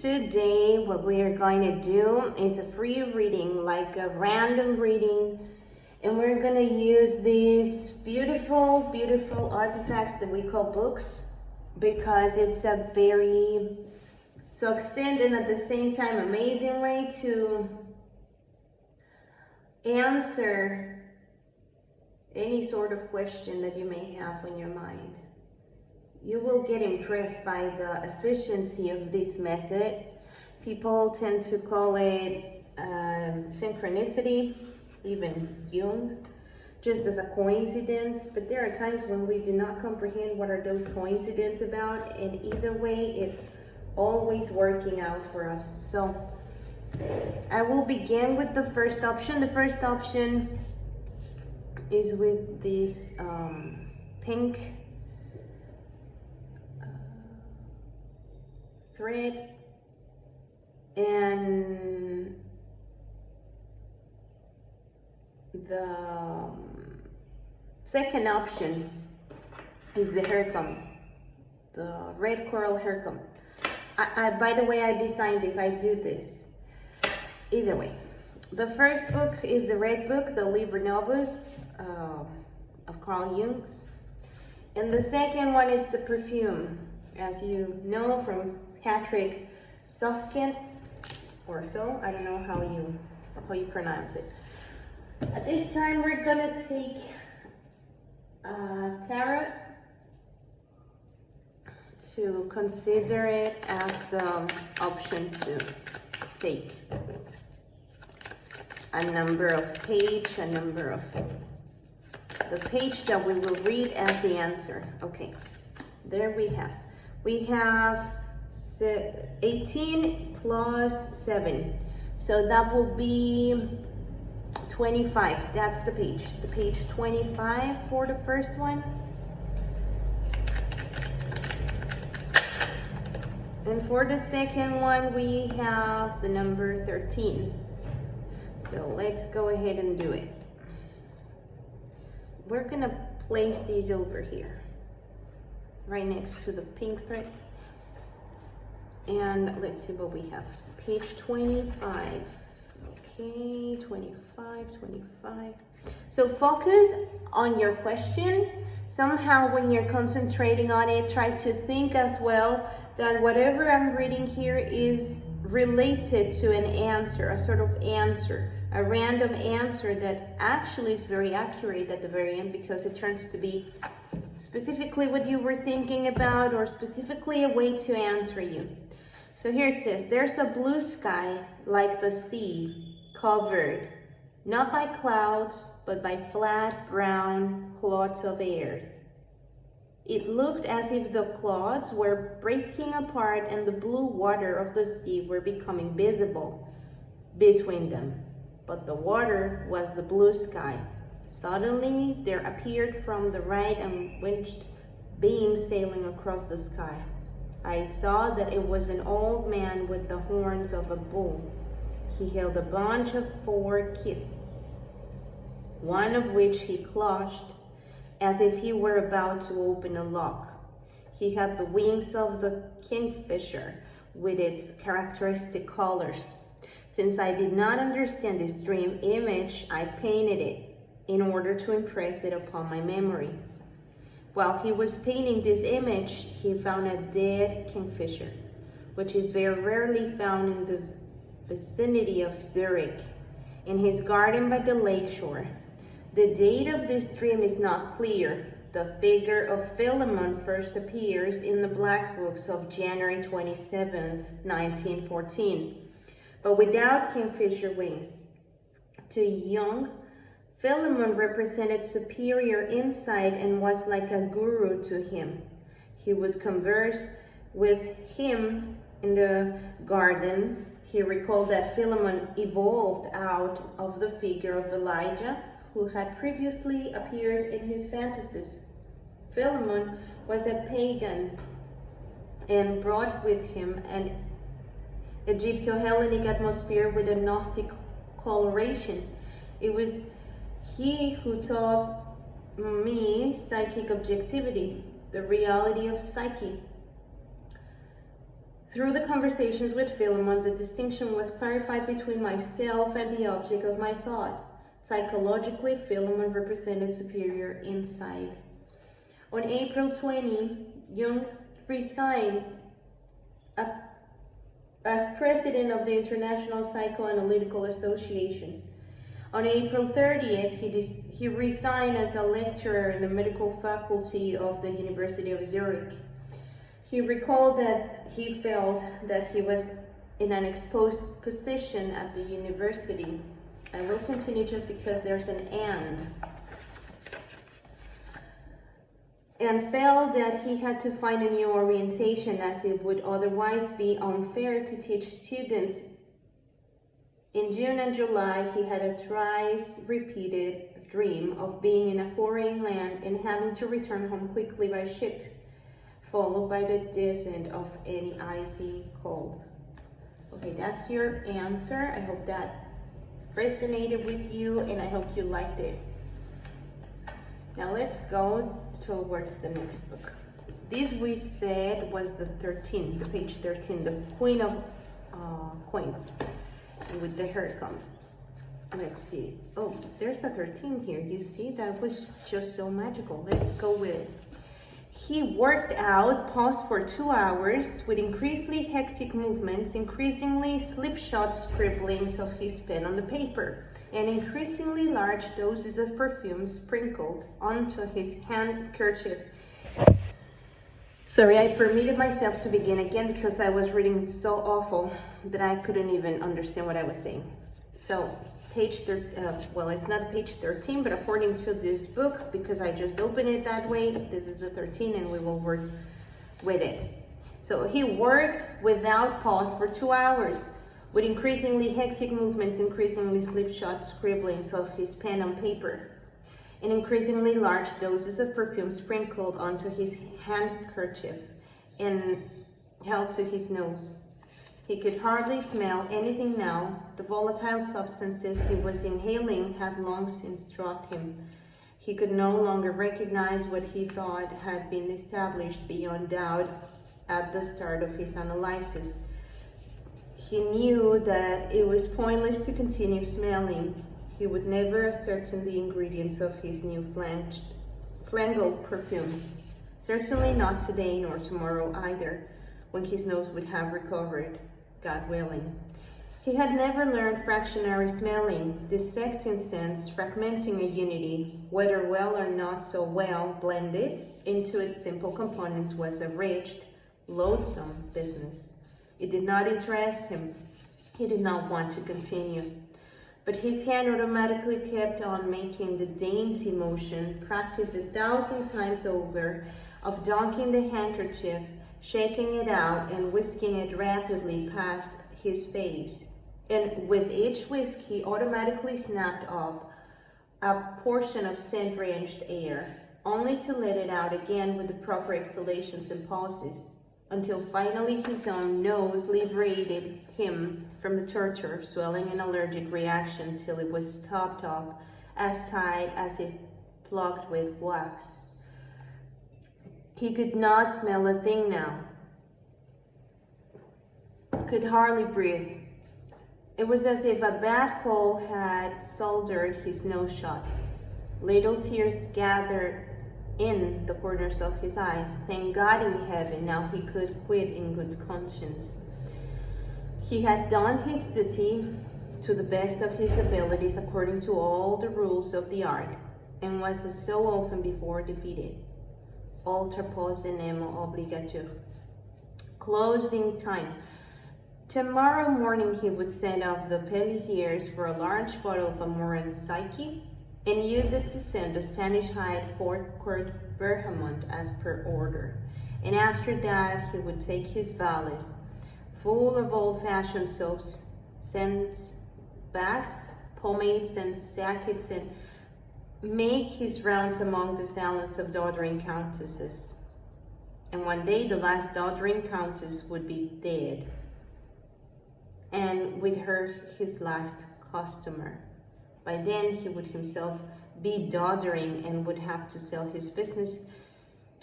Today, what we are going to do is a free reading, like a random reading, and we're going to use these beautiful, beautiful artifacts that we call books, because it's a very succinct and at the same time amazing way to answer any sort of question that you may have in your mind. You will get impressed by the efficiency of this method. People tend to call it synchronicity, even Jung, just as a coincidence. But there are times when we do not comprehend what are those coincidences about, and either way, it's always working out for us. So I will begin with the first option. The first option is with this pink thread, and the second option is the haircomb, the red coral haircomb. By the way, I designed this, I do this. Either way, the first book is the red book, the Liber Novus of Carl Jung, and the second one is the perfume, as you know, from Patrick Susskind, or so. I don't know how you pronounce it. At this time, we're gonna take tarot to consider it as the option to take a number of page, a number of the page that we will read as the answer. Okay, there we have. We have 18 plus 7. So that will be 25. That's the page 25 for the first one. And for the second one, we have the number 13. So let's go ahead and do it. We're gonna place these over here, right next to the pink thread. And let's see what we have. Page 25. Okay, 25. So focus on your question. Somehow when you're concentrating on it, try to think as well that whatever I'm reading here is related to an answer, a sort of answer, a random answer that actually is very accurate at the very end, because it turns to be specifically what you were thinking about, or specifically a way to answer you. So here it says, there's a blue sky like the sea, covered not by clouds, but by flat brown clods of earth. It looked as if the clouds were breaking apart and the blue water of the sea were becoming visible between them. But the water was the blue sky. Suddenly there appeared from the right a winged being sailing across the sky. I saw that it was an old man with the horns of a bull. He held a bunch of 4 keys, one of which he clutched as if he were about to open a lock. He had the wings of the kingfisher with its characteristic colors. Since I did not understand this dream image, I painted it in order to impress it upon my memory. While he was painting this image, he found a dead kingfisher, which is very rarely found in the vicinity of Zurich, in his garden by the lake shore. The date of this dream is not clear. The figure of Philemon first appears in the Black Books of January 27th, 1914, but without kingfisher wings. To Jung, Philemon represented superior insight and was like a guru to him. He would converse with him in the garden. He recalled that Philemon evolved out of the figure of Elijah, who had previously appeared in his fantasies. Philemon was a pagan and brought with him an Egypto-Hellenic atmosphere with a Gnostic coloration. It was he who taught me psychic objectivity, the reality of psyche. Through the conversations with Philemon, the distinction was clarified between myself and the object of my thought. Psychologically, Philemon represented superior insight. On April 20, Jung resigned as president of the International Psychoanalytical Association. On April 30th, he resigned as a lecturer in the medical faculty of the University of Zurich. He recalled that he felt that he was in an exposed position at the university. I will continue just because there's an and felt that he had to find a new orientation, as it would otherwise be unfair to teach students. In June and July, he had a thrice repeated dream of being in a foreign land and having to return home quickly by ship, followed by the descent of any icy cold. Okay, that's your answer. I hope that resonated with you and I hope you liked it. Now let's go towards the next book. This we said was the page 13, the Queen of Coins with the Hercom. Let's see. Oh, there's a 13 here. You see, that was just so magical. Let's go with it. He worked out, paused for 2 hours with increasingly hectic movements, increasingly slipshod scribblings of his pen on the paper, and increasingly large doses of perfume sprinkled onto his handkerchief. Sorry, I permitted myself to begin again because I was reading so awful that I couldn't even understand what I was saying. So, it's not page 13, but according to this book, because I just opened it that way, this is the 13 and we will work with it. So he worked without pause for 2 hours with increasingly hectic movements, increasingly slipshod scribblings of his pen on paper, and increasingly large doses of perfume sprinkled onto his handkerchief and held to his nose. He could hardly smell anything now. The volatile substances he was inhaling had long since drugged him. He could no longer recognize what he thought had been established beyond doubt at the start of his analysis. He knew that it was pointless to continue smelling. He would never ascertain the ingredients of his new flangle perfume. Certainly not today nor tomorrow either, when his nose would have recovered, God willing. He had never learned fractionary smelling, dissecting scents, fragmenting a unity, whether well or not so well blended into its simple components, was a wretched, loathsome business. It did not interest him. He did not want to continue. But his hand automatically kept on making the dainty motion, practiced 1,000 times over, of dunking the handkerchief, shaking it out and whisking it rapidly past his face. And with each whisk, he automatically snapped up a portion of scent-drenched air, only to let it out again with the proper exhalations and pauses, until finally his own nose liberated him from the torture, swelling an allergic reaction till it was stopped up, as tight as if plugged with wax. He could not smell a thing now, could hardly breathe. It was as if a bad cold had soldered his nose shut. Little tears gathered in the corners of his eyes. Thank God in heaven, now he could quit in good conscience. He had done his duty to the best of his abilities according to all the rules of the art, and was as so often before defeated. Alter pose nemo obligatur. Closing time. Tomorrow morning he would send off the Pellissiers for a large bottle of Amoran Psyche and use it to send the Spanish hide Fort Court Bergamot as per order. And after that he would take his valise, full of old-fashioned soaps, scents, bags, pomades, and sachets, and make his rounds among the salons of doddering countesses. And one day the last doddering countess would be dead, and with her his last customer. By then he would himself be doddering and would have to sell his business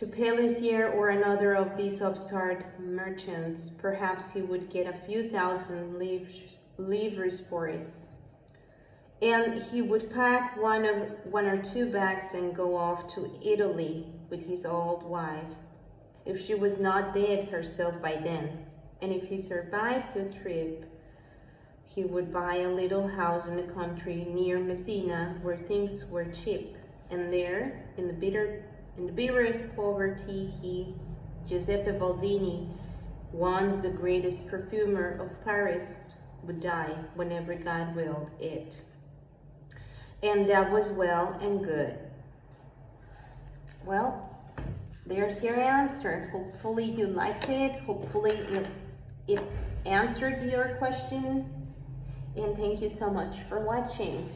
to Pelissier or another of these upstart merchants. Perhaps he would get a few thousand livres for it. And he would pack one or two bags and go off to Italy with his old wife, if she was not dead herself by then. And if he survived the trip, he would buy a little house in the country near Messina where things were cheap. And there, in the bitterest poverty, he, Giuseppe Baldini, once the greatest perfumer of Paris, would die whenever God willed it. And that was well and good. Well, there's your answer. Hopefully you liked it. Hopefully it answered your question. And thank you so much for watching.